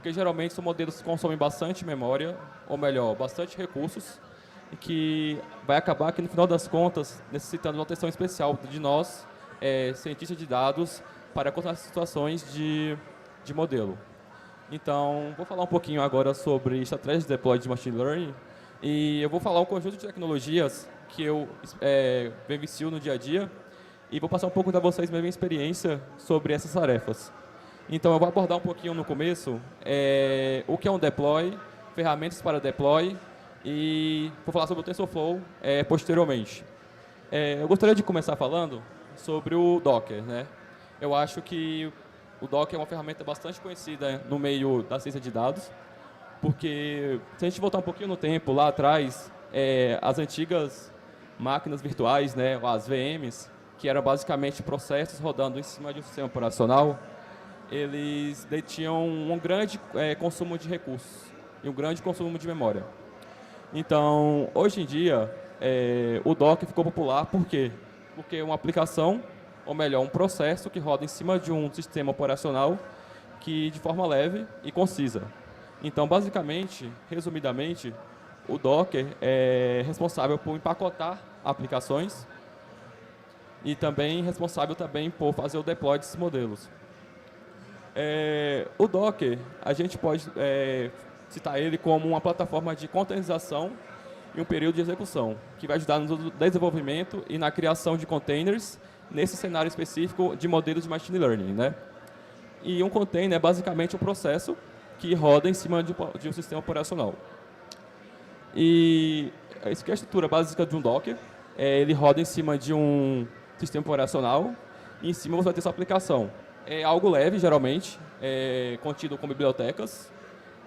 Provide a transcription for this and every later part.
porque geralmente são modelos que consomem bastante memória, ou melhor, bastante recursos, e que vai acabar que, no final das contas, necessitando de uma atenção especial de nós, cientistas de dados, para contar situações de modelo. Então, vou falar um pouquinho agora sobre estratégias de deploy de Machine Learning, e eu vou falar um conjunto de tecnologias que eu vivencio no dia a dia, e vou passar um pouco para vocês minha experiência sobre essas tarefas. Então, eu vou abordar um pouquinho no começo o que é um deploy, ferramentas para deploy, e vou falar sobre o TensorFlow posteriormente. Eu gostaria de começar falando sobre o Docker, né? Eu acho que o Docker é uma ferramenta bastante conhecida no meio da ciência de dados, porque se a gente voltar um pouquinho no tempo, lá atrás, as antigas máquinas virtuais, né, as VMs, que eram basicamente processos rodando em cima de um sistema operacional, eles detinham um grande consumo de recursos e um grande consumo de memória. Então, hoje em dia, o Docker ficou popular por quê? Porque é uma aplicação, ou melhor, um processo que roda em cima de um sistema operacional que de forma leve e concisa. Então, basicamente, resumidamente, o Docker é responsável por empacotar aplicações e também responsável também por fazer o deploy desses modelos. O Docker, a gente pode citar ele como uma plataforma de containerização e um período de execução, que vai ajudar no desenvolvimento e na criação de containers nesse cenário específico de modelos de Machine Learning, né? E um container é basicamente um processo que roda em cima de um sistema operacional. E isso que é a estrutura básica de um Docker. Ele roda em cima de um sistema operacional e em cima você vai ter sua aplicação. É algo leve, geralmente, contido com bibliotecas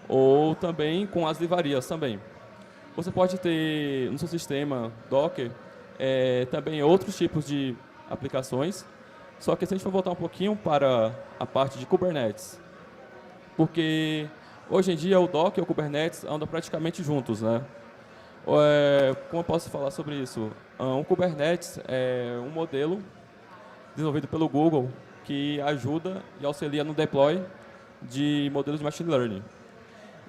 ou também com as livrarias também. Você pode ter no seu sistema Docker também outros tipos de aplicações, só que se a gente for voltar um pouquinho para a parte de Kubernetes, porque hoje em dia o Docker e o Kubernetes andam praticamente juntos, né? Como eu posso falar sobre isso? Um Kubernetes é um modelo desenvolvido pelo Google que ajuda e auxilia no deploy de modelos de Machine Learning.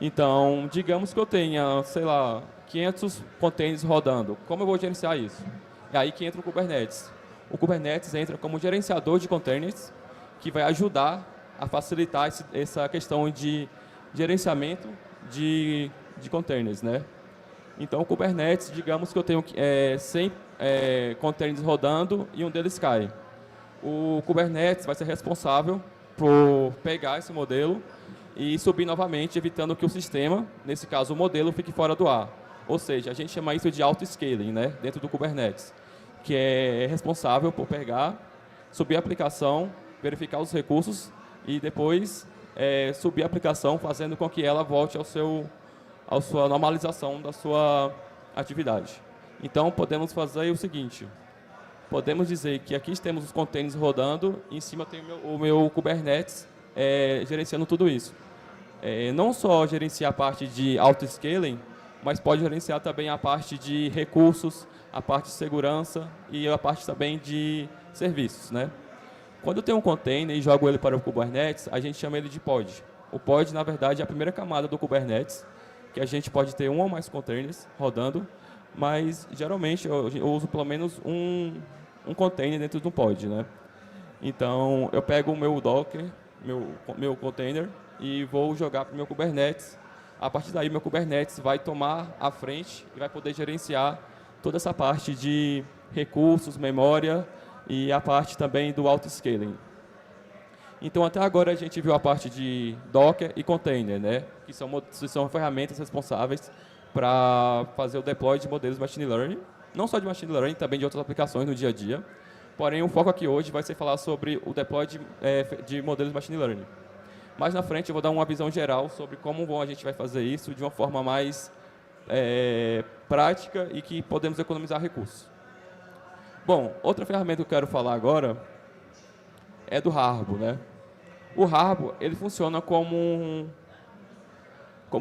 Então, digamos que eu tenha, sei lá, 500 containers rodando. Como eu vou gerenciar isso? É aí que entra o Kubernetes. O Kubernetes entra como gerenciador de containers, que vai ajudar a facilitar essa questão de gerenciamento de containers, né? Então, o Kubernetes, digamos que eu tenho 100 containers rodando e um deles cai. O Kubernetes vai ser responsável por pegar esse modelo e subir novamente, evitando que o sistema, nesse caso o modelo, fique fora do ar. Ou seja, a gente chama isso de auto-scaling, né, dentro do Kubernetes, que é responsável por pegar, subir a aplicação, verificar os recursos e depois subir a aplicação, fazendo com que ela volte à sua normalização da sua atividade. Então, podemos fazer o seguinte: podemos dizer que aqui temos os containers rodando e em cima tem o meu Kubernetes gerenciando tudo isso. Não só gerenciar a parte de auto-scaling, mas pode gerenciar também a parte de recursos, a parte de segurança e a parte também de serviços, né? Quando eu tenho um container e jogo ele para o Kubernetes, a gente chama ele de pod. O pod, na verdade, é a primeira camada do Kubernetes, que a gente pode ter um ou mais containers rodando, mas geralmente eu uso pelo menos um container dentro de um pod, né? Então, eu pego o meu Docker, meu container, e vou jogar para o meu Kubernetes. A partir daí, meu Kubernetes vai tomar a frente e vai poder gerenciar toda essa parte de recursos, memória e a parte também do auto-scaling. Então, até agora, a gente viu a parte de Docker e container, né? Que são ferramentas responsáveis para fazer o deploy de modelos de Machine Learning, não só de Machine Learning, também de outras aplicações no dia a dia. Porém, o foco aqui hoje vai ser falar sobre o deploy de modelos de Machine Learning. Mais na frente, eu vou dar uma visão geral sobre como a gente vai fazer isso de uma forma mais prática e que podemos economizar recursos. Bom, outra ferramenta que eu quero falar agora é do Harbo, né? O Harbo, ele funciona como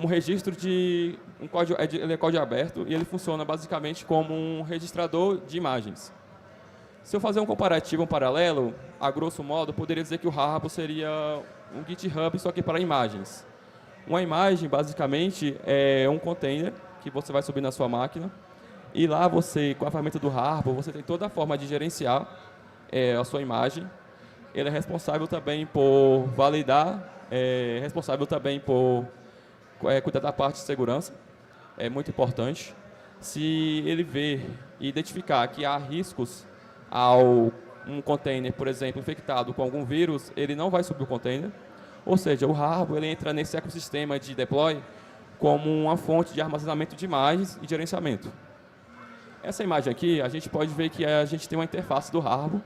registro de um código, ele é código aberto e ele funciona basicamente como um registrador de imagens. Se eu fazer um comparativo, um paralelo, a grosso modo, poderia dizer que o Harbo seria um GitHub, só que para imagens. Uma imagem, basicamente, é um container que você vai subir na sua máquina. E lá você, com a ferramenta do Harpo, você tem toda a forma de gerenciar a sua imagem. Ele é responsável também por validar, responsável também por cuidar da parte de segurança. É muito importante. Se ele ver e identificar que há riscos ao um container, por exemplo, infectado com algum vírus, ele não vai subir o container. Ou seja, o Harpo ele entra nesse ecossistema de deploy como uma fonte de armazenamento de imagens e gerenciamento. Essa imagem aqui, a gente pode ver que a gente tem uma interface do Harpo.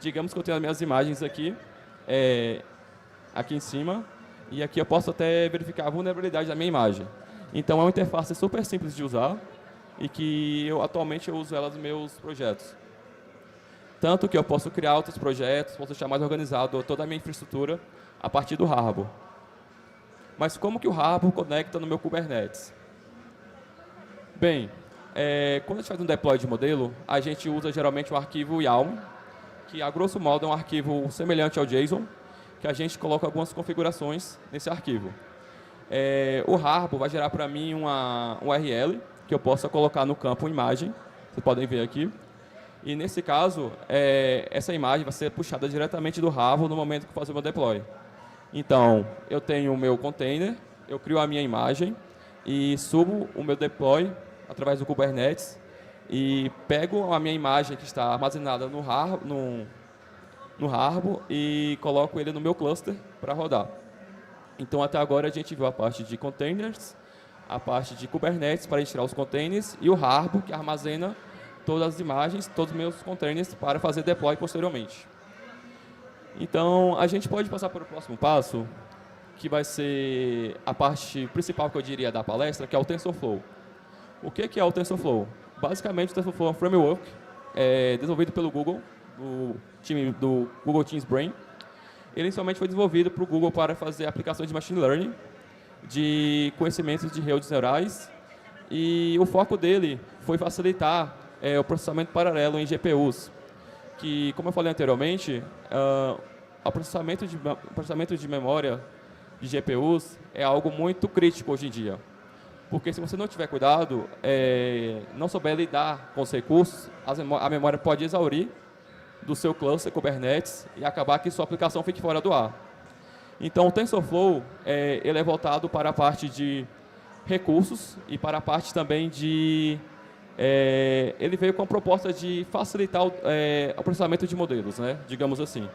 Digamos que eu tenho as minhas imagens aqui, aqui em cima, e aqui eu posso até verificar a vulnerabilidade da minha imagem. Então, é uma interface super simples de usar e que atualmente eu uso ela nos meus projetos. Tanto que eu posso criar outros projetos, posso deixar mais organizado toda a minha infraestrutura a partir do Harpo. Mas como que o Harpo conecta no meu Kubernetes? Bem, quando a gente faz um deploy de modelo, a gente usa geralmente o arquivo YAML, que a grosso modo é um arquivo semelhante ao JSON, que a gente coloca algumas configurações nesse arquivo. O Harpo vai gerar para mim um URL, que eu possa colocar no campo imagem, vocês podem ver aqui. E nesse caso, essa imagem vai ser puxada diretamente do Harpo no momento que eu fazer o meu deploy. Então, eu tenho o meu container, eu crio a minha imagem e subo o meu deploy através do Kubernetes e pego a minha imagem que está armazenada no Harpo e coloco ele no meu cluster para rodar. Então, até agora, a gente viu a parte de containers, a parte de Kubernetes para tirar os containers e o Harpo, que armazena todas as imagens, todos os meus containers para fazer deploy posteriormente. Então, a gente pode passar para o próximo passo, que vai ser a parte principal que eu diria da palestra, que é o TensorFlow. O que é o TensorFlow? Basicamente, o TensorFlow é um framework desenvolvido pelo Google, do time do Google Teams Brain. Ele inicialmente foi desenvolvido para o Google para fazer aplicações de machine learning, de conhecimentos de redes neurais, e o foco dele foi facilitar o processamento paralelo em GPUs, que, como eu falei anteriormente, o processamento de memória de GPUs é algo muito crítico hoje em dia. Porque se você não tiver cuidado, não souber lidar com os recursos, a memória pode exaurir do seu cluster Kubernetes e acabar que sua aplicação fique fora do ar. Então, o TensorFlow ele é voltado para a parte de recursos e para a parte também de... ele veio com a proposta de facilitar o processamento de modelos, né? Digamos assim.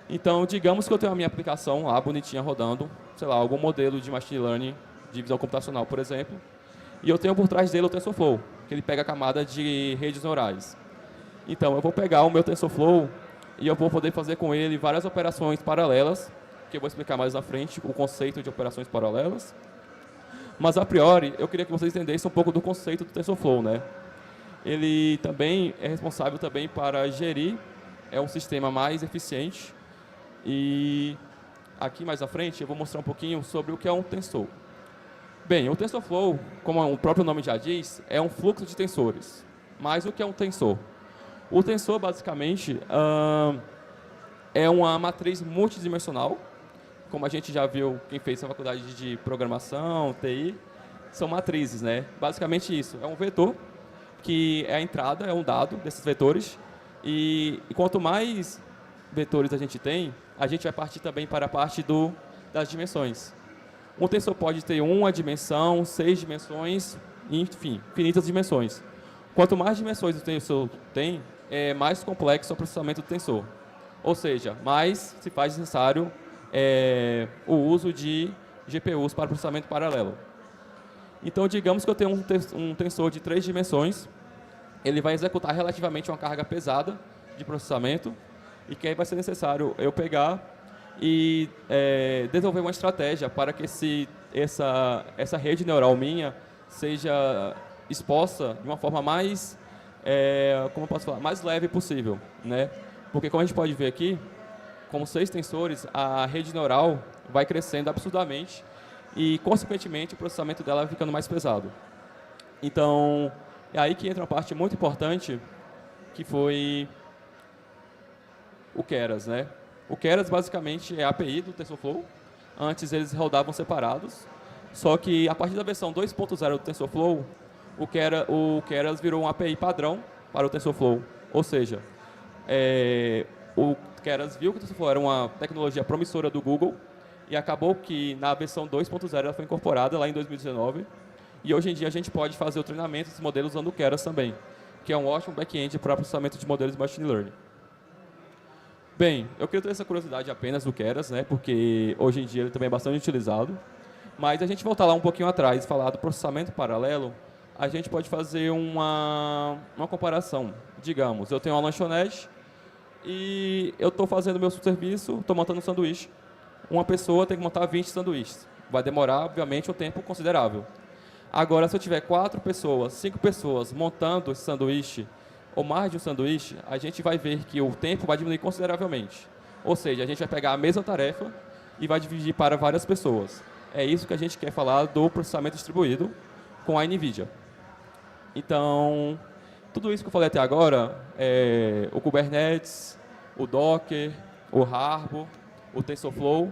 Então, digamos que eu tenho a minha aplicação lá, bonitinha, rodando, sei lá, algum modelo de machine learning, de visão computacional, por exemplo, e eu tenho por trás dele o TensorFlow, que ele pega a camada de redes neurais. Então, eu vou pegar o meu TensorFlow e eu vou poder fazer com ele várias operações paralelas, que eu vou explicar mais à frente o conceito de operações paralelas. Mas, a priori, eu queria que vocês entendessem um pouco do conceito do TensorFlow, né? Ele também é responsável também para gerir um sistema mais eficiente. E aqui mais à frente eu vou mostrar um pouquinho sobre o que é um tensor. Bem, o TensorFlow, como o próprio nome já diz, é um fluxo de tensores. Mas o que é um tensor? O tensor, basicamente, é uma matriz multidimensional. Como a gente já viu, quem fez a faculdade de programação, TI, são matrizes, né? Basicamente isso, é um vetor, que é a entrada, é um dado desses vetores. E quanto mais vetores a gente tem, a gente vai partir também para a parte das dimensões. Um tensor pode ter uma dimensão, 6 dimensões, enfim, infinitas dimensões. Quanto mais dimensões o tensor tem, mais complexo é o processamento do tensor. Ou seja, mais se faz necessário o uso de GPUs para processamento paralelo. Então, digamos que eu tenho um tensor de 3 dimensões, ele vai executar relativamente uma carga pesada de processamento, e que aí vai ser necessário eu pegar e desenvolver uma estratégia para que essa rede neural minha seja exposta de uma forma mais, como eu posso falar, mais leve possível, né? Porque, como a gente pode ver aqui, com 6 tensores, a rede neural vai crescendo absurdamente e, consequentemente, o processamento dela vai ficando mais pesado. Então, é aí que entra uma parte muito importante, que foi o Keras, né? O Keras, basicamente, é a API do TensorFlow, Antes eles rodavam separados, só que a partir da versão 2.0 do TensorFlow, o Keras virou uma API padrão para o TensorFlow. Ou seja, o Keras viu que o TensorFlow era uma tecnologia promissora do Google e acabou que na versão 2.0 ela foi incorporada lá em 2019. E hoje em dia a gente pode fazer o treinamento desses modelos usando o Keras também, que é um ótimo back-end para processamento de modelos de machine learning. Bem, eu queria ter essa curiosidade apenas do Keras, né, porque hoje em dia ele também é bastante utilizado. Mas a gente voltar lá um pouquinho atrás e falar do processamento paralelo, a gente pode fazer uma comparação. Digamos, eu tenho uma lanchonete e eu estou fazendo meu serviço, estou montando um sanduíche. Uma pessoa tem que montar 20 sanduíches. Vai demorar, obviamente, um tempo considerável. Agora, se eu tiver 4 pessoas, 5 pessoas montando esse sanduíche, ou mais de um sanduíche, a gente vai ver que o tempo vai diminuir consideravelmente. Ou seja, a gente vai pegar a mesma tarefa e vai dividir para várias pessoas. É isso que a gente quer falar do processamento distribuído com a NVIDIA. Então, tudo isso que eu falei até agora, o Kubernetes, o Docker, o Harbor, o TensorFlow,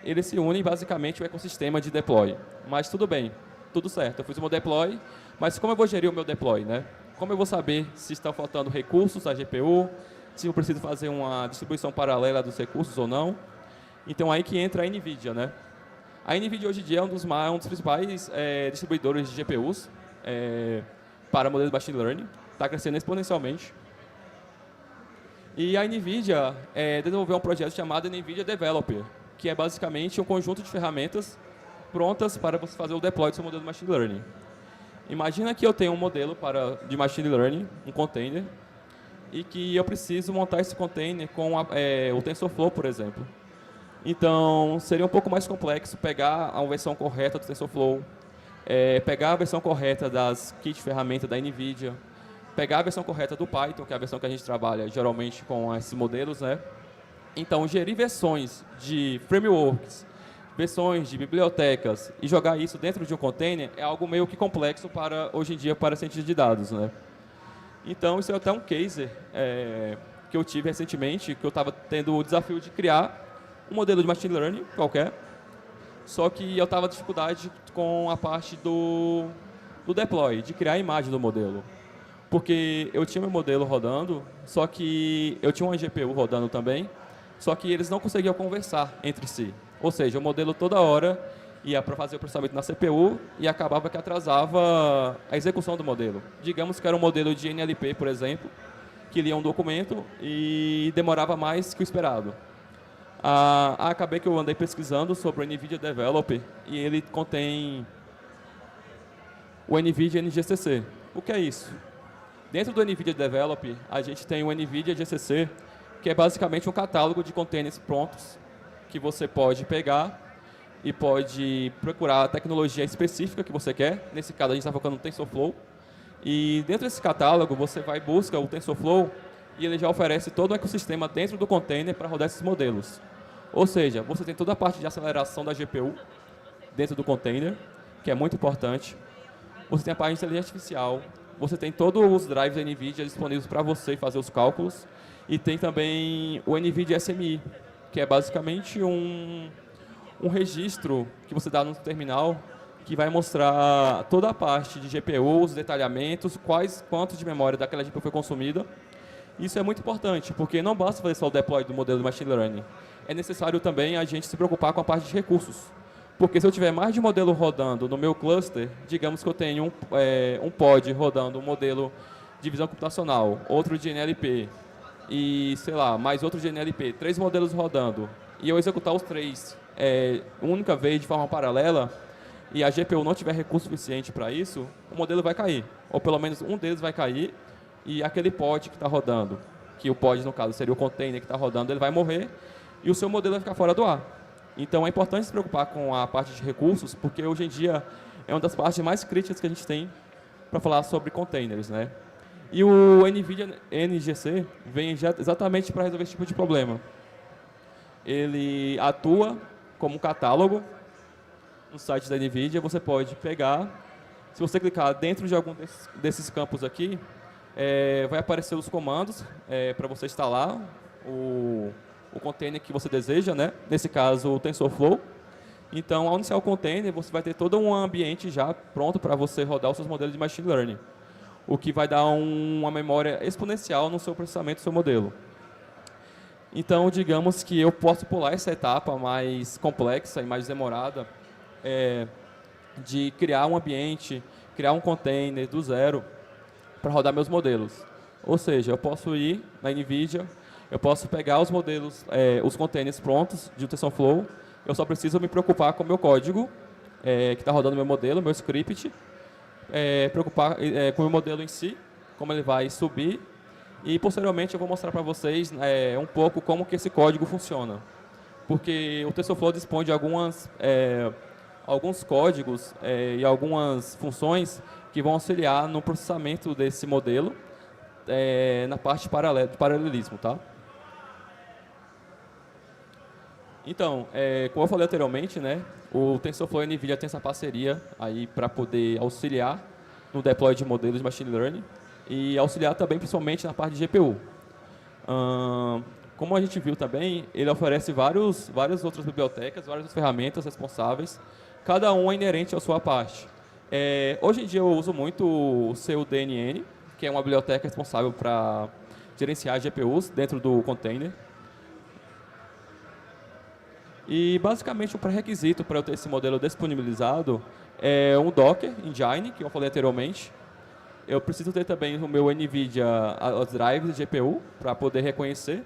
eles se unem basicamente ao ecossistema de deploy. Mas tudo bem, tudo certo. Eu fiz o meu deploy, mas como eu vou gerir o meu deploy, né? Como eu vou saber se estão faltando recursos à GPU, se eu preciso fazer uma distribuição paralela dos recursos ou não? Então, aí que entra a NVIDIA, né? A NVIDIA hoje em dia é um dos principais distribuidores de GPUs para modelos de machine learning. Está crescendo exponencialmente. E a NVIDIA desenvolveu um projeto chamado NVIDIA Developer, que é basicamente um conjunto de ferramentas prontas para você fazer o deploy do seu modelo de machine learning. Imagina que eu tenho um modelo de machine learning, um container, e que eu preciso montar esse container com o TensorFlow, por exemplo. Então, seria um pouco mais complexo pegar a versão correta do TensorFlow, pegar a versão correta das kits de ferramenta da NVIDIA, pegar a versão correta do Python, que é a versão que a gente trabalha geralmente com esses modelos, né? Então, gerir versões de frameworks, versões de bibliotecas e jogar isso dentro de um container é algo meio que complexo hoje em dia para cientistas de dados, né? Então, isso é até um case que eu tive recentemente, que eu estava tendo o desafio de criar um modelo de machine learning qualquer, só que eu estava com dificuldade com a parte do deploy, de criar a imagem do modelo. Porque eu tinha meu modelo rodando, só que eu tinha uma GPU rodando também, só que eles não conseguiam conversar entre si. Ou seja, o modelo toda hora ia para fazer o processamento na CPU e acabava que atrasava a execução do modelo. Digamos que era um modelo de NLP, por exemplo, que lia um documento e demorava mais que o esperado. Acabei que eu andei pesquisando sobre o NVIDIA Developer e ele contém o NVIDIA NGCC. O que é isso? Dentro do NVIDIA Developer, a gente tem o NVIDIA GCC, que é basicamente um catálogo de containers prontos que você pode pegar e pode procurar a tecnologia específica que você quer. Nesse caso, a gente está focando no TensorFlow. E dentro desse catálogo, você vai buscar o TensorFlow e ele já oferece todo o ecossistema dentro do container para rodar esses modelos. Ou seja, você tem toda a parte de aceleração da GPU dentro do container, que é muito importante. Você tem a parte de inteligência artificial. Você tem todos os drives da NVIDIA disponíveis para você fazer os cálculos. E tem também o NVIDIA SMI, que é basicamente um registro que você dá no terminal que vai mostrar toda a parte de GPU, os detalhamentos, quanto de memória daquela GPU foi consumida. Isso é muito importante, porque não basta fazer só o deploy do modelo de machine learning. É necessário também a gente se preocupar com a parte de recursos. Porque se eu tiver mais de um modelo rodando no meu cluster, digamos que eu tenho um pod rodando um modelo de visão computacional, outro de NLP, e, sei lá, mais outro de NLP, 3 modelos rodando, e eu executar os 3 única vez de forma paralela, e a GPU não tiver recurso suficiente para isso, o modelo vai cair. Ou pelo menos um deles vai cair, e aquele pod que está rodando, que o pod, no caso, seria o container que está rodando, ele vai morrer, e o seu modelo vai ficar fora do ar. Então, é importante se preocupar com a parte de recursos, porque hoje em dia é uma das partes mais críticas que a gente tem para falar sobre containers, né? E o NVIDIA NGC vem exatamente para resolver esse tipo de problema. Ele atua como um catálogo no site da NVIDIA. Você pode pegar, se você clicar dentro de algum desses campos aqui, vai aparecer os comandos para você instalar o container que você deseja, né? Nesse caso, o TensorFlow. Então, ao iniciar o container, você vai ter todo um ambiente já pronto para você rodar os seus modelos de Machine Learning, o que vai dar uma memória exponencial no seu processamento do seu modelo. Então, digamos que eu posso pular essa etapa mais complexa e mais demorada de criar um ambiente, criar um container do zero para rodar meus modelos. Ou seja, eu posso ir na NVIDIA, eu posso pegar os modelos, os containers prontos de TensorFlow, eu só preciso me preocupar com o meu código, que está rodando meu modelo, meu script, preocupar com o meu modelo em si, como ele vai subir, e posteriormente eu vou mostrar para vocês um pouco como que esse código funciona. Porque o TensorFlow dispõe de alguns códigos e algumas funções que vão auxiliar no processamento desse modelo na parte de paralelismo, tá? Então, como eu falei anteriormente, né, o TensorFlow e a NVIDIA tem essa parceria aí para poder auxiliar no deploy de modelos de Machine Learning e auxiliar também, principalmente, na parte de GPU. Como a gente viu também, ele oferece várias outras bibliotecas, várias outras ferramentas responsáveis, cada uma inerente à sua parte. Hoje em dia eu uso muito o cuDNN, que é uma biblioteca responsável para gerenciar GPUs dentro do container. E basicamente o pré-requisito para eu ter esse modelo disponibilizado é um Docker Engine, que eu falei anteriormente. Eu preciso ter também o meu NVIDIA, os drives de GPU, para poder reconhecer.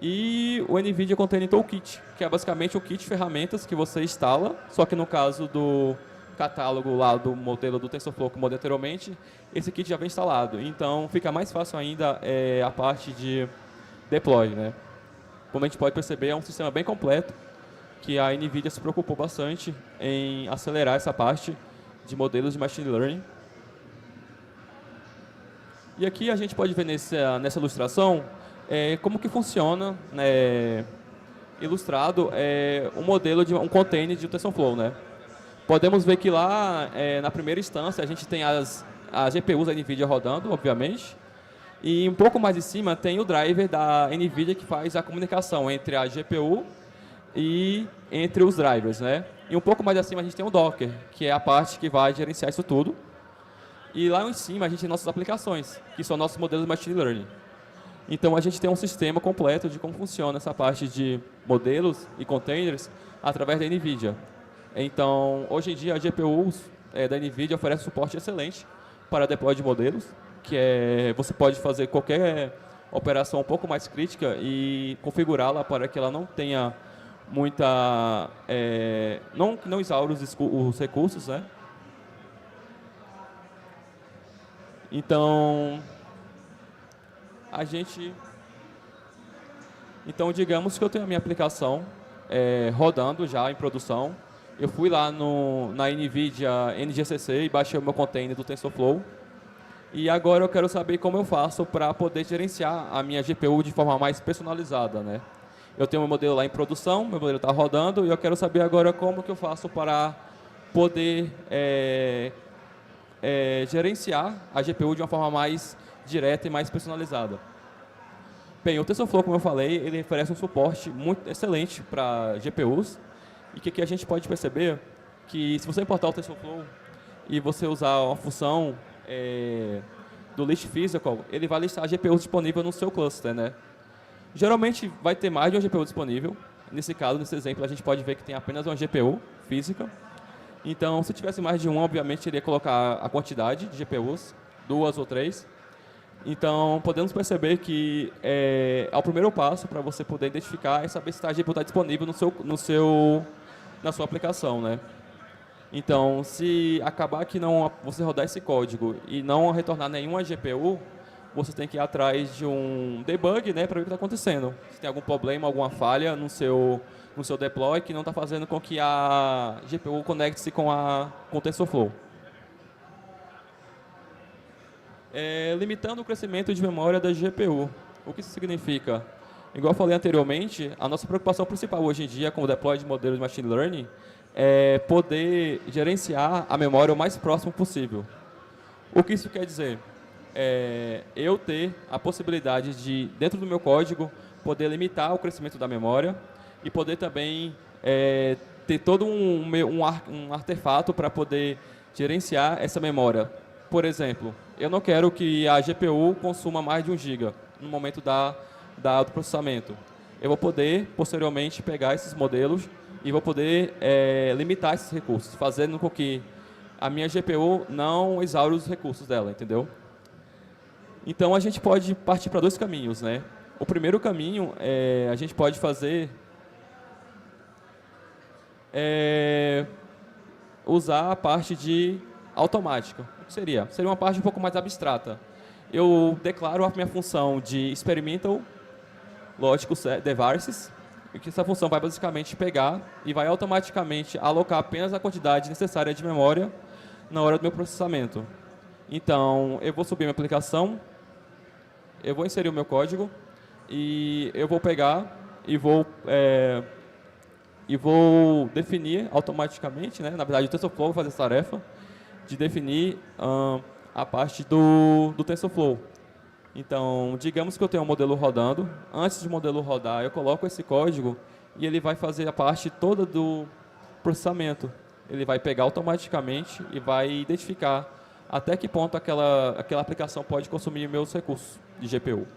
E o NVIDIA Container Toolkit, que é basicamente o kit de ferramentas que você instala, só que no caso do catálogo lá do modelo do TensorFlow que eu mostrei anteriormente, esse kit já vem instalado. Então fica mais fácil ainda a parte de deploy, né? Como a gente pode perceber, é um sistema bem completo, que a NVIDIA se preocupou bastante em acelerar essa parte de modelos de Machine Learning. E aqui a gente pode ver nessa ilustração como que funciona, ilustrado, um modelo de um container de TensorFlow, né? Podemos ver que lá, na primeira instância, a gente tem as GPUs da NVIDIA rodando, obviamente, e um pouco mais em cima tem o driver da NVIDIA que faz a comunicação entre a GPU e entre os drivers, né? E um pouco mais acima a gente tem o Docker, que é a parte que vai gerenciar isso tudo. E lá em cima a gente tem nossas aplicações, que são nossos modelos de Machine Learning. Então a gente tem um sistema completo de como funciona essa parte de modelos e containers através da NVIDIA. Então, hoje em dia, a GPUs da NVIDIA oferece suporte excelente para deploy de modelos, que você pode fazer qualquer operação um pouco mais crítica e configurá-la para que ela não tenha muita... não exaure os recursos, né? Então, digamos que eu tenho a minha aplicação rodando já em produção. Eu fui lá na NVIDIA NGCC e baixei o meu container do TensorFlow. E agora eu quero saber como eu faço para poder gerenciar a minha GPU de forma mais personalizada, né? Eu tenho meu modelo lá em produção, meu modelo está rodando, e eu quero saber agora como que eu faço para poder gerenciar a GPU de uma forma mais direta e mais personalizada. Bem, o TensorFlow, como eu falei, ele oferece um suporte muito excelente para GPUs. E o que a gente pode perceber que se você importar o TensorFlow e você usar uma função do list physical, ele vai listar a GPU disponível no seu cluster, né? Geralmente vai ter mais de uma GPU disponível. Nesse caso, nesse exemplo, a gente pode ver que tem apenas uma GPU física. Então, se tivesse mais de uma, obviamente, iria colocar a quantidade de GPUs, 2 ou 3. Então, podemos perceber que é o primeiro passo para você poder identificar e saber se a GPU está disponível na sua aplicação, né? Então, se acabar que você rodar esse código e não retornar nenhuma GPU, você tem que ir atrás de um debug, né, para ver o que está acontecendo. Se tem algum problema, alguma falha no seu deploy que não está fazendo com que a GPU conecte-se com o TensorFlow. Limitando o crescimento de memória da GPU. O que isso significa? Igual eu falei anteriormente, a nossa preocupação principal hoje em dia com o deploy de modelos de Machine Learning é poder gerenciar a memória o mais próximo possível. O que isso quer dizer? Eu ter a possibilidade de, dentro do meu código, poder limitar o crescimento da memória e poder também ter todo um artefato para poder gerenciar essa memória. Por exemplo, eu não quero que a GPU consuma mais de 1 GB no momento do processamento. Eu vou poder, posteriormente, pegar esses modelos e vou poder limitar esses recursos, fazendo com que a minha GPU não exaure os recursos dela, entendeu? Então, a gente pode partir para 2 caminhos, né? O primeiro caminho, a gente pode fazer usar a parte de automática. O que seria? Seria uma parte um pouco mais abstrata. Eu declaro a minha função de Experimental Logical Devices, e que essa função vai basicamente pegar e vai automaticamente alocar apenas a quantidade necessária de memória na hora do meu processamento. Então, eu vou subir minha aplicação, eu vou inserir o meu código e eu vou pegar e vou definir automaticamente, né? Na verdade, o TensorFlow vai fazer essa tarefa de definir a parte do TensorFlow. Então, digamos que eu tenho um modelo rodando. Antes do modelo rodar, eu coloco esse código e ele vai fazer a parte toda do processamento. Ele vai pegar automaticamente e vai identificar até que ponto aquela aplicação pode consumir meus recursos de GPU.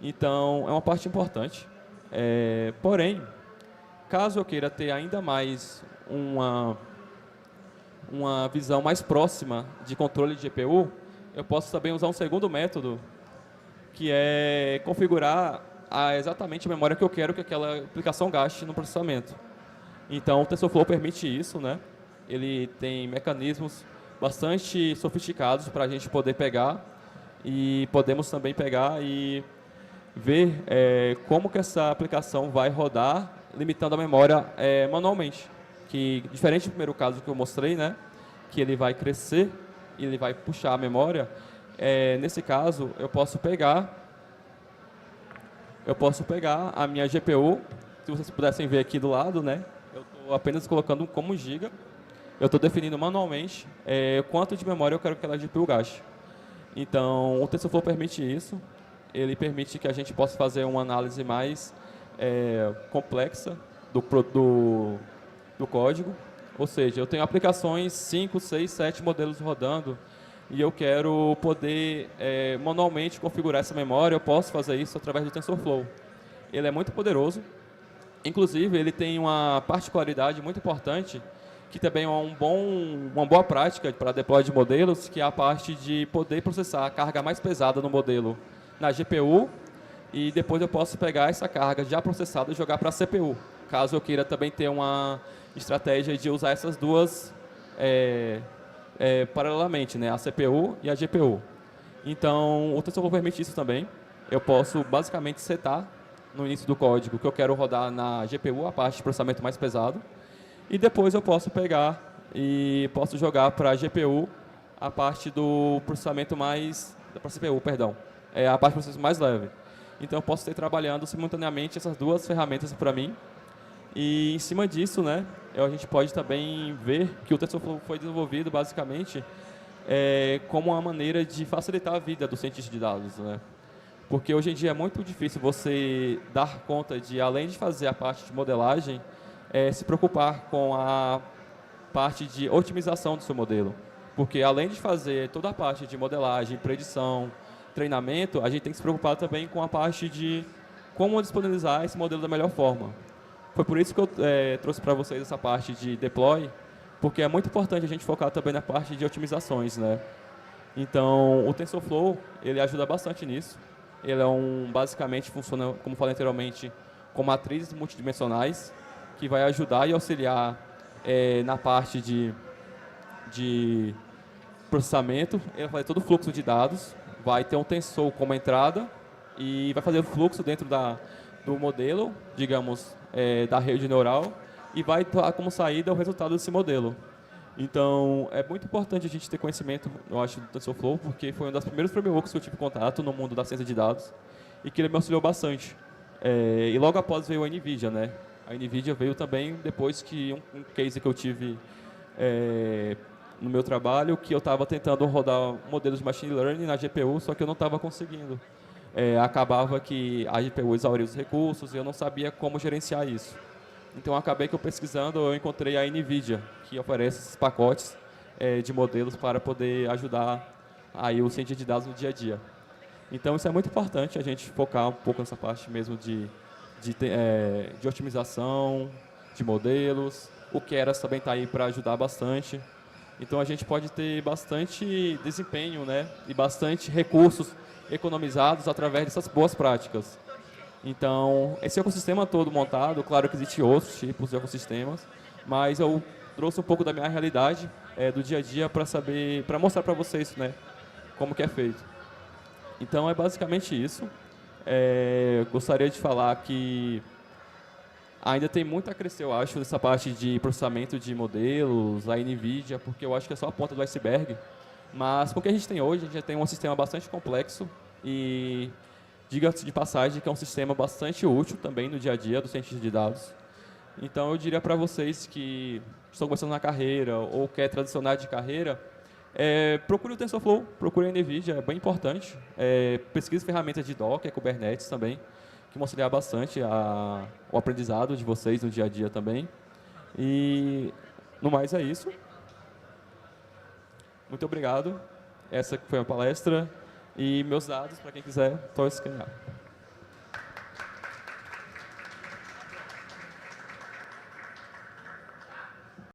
Então, é uma parte importante. Porém, caso eu queira ter ainda mais uma visão mais próxima de controle de GPU, eu posso também usar um segundo método, que é configurar exatamente a memória que eu quero que aquela aplicação gaste no processamento. Então, o TensorFlow permite isso, né? Ele tem mecanismos bastante sofisticados para a gente poder pegar, e podemos também pegar e ver como que essa aplicação vai rodar, limitando a memória manualmente. Que, diferente do primeiro caso que eu mostrei, né? Que ele vai crescer e ele vai puxar a memória. Nesse caso, eu posso pegar a minha GPU, se vocês pudessem ver aqui do lado, né? Eu estou apenas colocando como giga. Eu estou definindo manualmente quanto de memória eu quero que aquela GPU gaste. Então, o TensorFlow permite isso. Ele permite que a gente possa fazer uma análise mais complexa do código. Ou seja, eu tenho aplicações 5, 6, 7 modelos rodando e eu quero poder manualmente configurar essa memória. Eu posso fazer isso através do TensorFlow. Ele é muito poderoso. Inclusive, ele tem uma particularidade muito importante, que também é uma boa prática para deploy de modelos, que é a parte de poder processar a carga mais pesada no modelo na GPU, e depois eu posso pegar essa carga já processada e jogar para a CPU, caso eu queira também ter uma estratégia de usar essas duas paralelamente, né, a CPU e a GPU. Então, o TensorFlow permite isso também. Eu posso basicamente setar no início do código que eu quero rodar na GPU, a parte de processamento mais pesado, e depois eu posso pegar e posso jogar para a GPU a parte do processamento mais... para a CPU, perdão. A parte do processamento mais leve. Então, eu posso estar trabalhando simultaneamente essas duas ferramentas para mim. E, em cima disso, né, a gente pode também ver que o TensorFlow foi desenvolvido, basicamente, como uma maneira de facilitar a vida do cientista de dados, né? Porque, hoje em dia, é muito difícil você dar conta de, além de fazer a parte de modelagem, se preocupar com a parte de otimização do seu modelo. Porque, além de fazer toda a parte de modelagem, predição, treinamento, a gente tem que se preocupar também com a parte de como disponibilizar esse modelo da melhor forma. Foi por isso que eu trouxe para vocês essa parte de deploy, porque é muito importante a gente focar também na parte de otimizações, né? Então, o TensorFlow, ele ajuda bastante nisso. Ele basicamente funciona, como falei anteriormente, com matrizes multidimensionais, que vai ajudar e auxiliar na parte de processamento. Ele vai fazer todo o fluxo de dados, vai ter um tensor como entrada e vai fazer o fluxo dentro do modelo, digamos, da rede neural, e vai dar como saída o resultado desse modelo. Então, é muito importante a gente ter conhecimento, eu acho, do TensorFlow, porque foi um dos primeiros frameworks que eu tive contato no mundo da ciência de dados e que ele me auxiliou bastante. E logo após veio a NVIDIA, né? A NVIDIA veio também depois que um case que eu tive no meu trabalho, que eu estava tentando rodar modelos de machine learning na GPU, só que eu não estava conseguindo. Acabava que a GPU exauria os recursos e eu não sabia como gerenciar isso. Então, acabei que eu pesquisando, eu encontrei a NVIDIA, que oferece esses pacotes de modelos para poder ajudar aí o cientista de dados no dia a dia. Então, isso é muito importante, a gente focar um pouco nessa parte mesmo de otimização, de modelos. O Keras também está aí para ajudar bastante. Então, a gente pode ter bastante desempenho, né, e bastante recursos economizados através dessas boas práticas. Então, esse ecossistema todo montado, claro que existem outros tipos de ecossistemas, mas eu trouxe um pouco da minha realidade do dia a dia para mostrar para vocês, né, como que é feito. Então, é basicamente isso. Gostaria de falar que ainda tem muito a crescer, eu acho, nessa parte de processamento de modelos, a NVIDIA, porque eu acho que é só a ponta do iceberg. Mas com o que a gente tem hoje, a gente já tem um sistema bastante complexo e, diga-se de passagem, que é um sistema bastante útil também no dia a dia do cientista de dados. Então, eu diria para vocês que estão começando na carreira ou quer transicionar de carreira, procure o TensorFlow, procure a NVIDIA, é bem importante. Pesquise ferramentas de Docker, Kubernetes também, que vão auxiliar bastante o aprendizado de vocês no dia a dia também. E, no mais, é isso. Muito obrigado. Essa foi a palestra. E meus dados, para quem quiser, só escanear.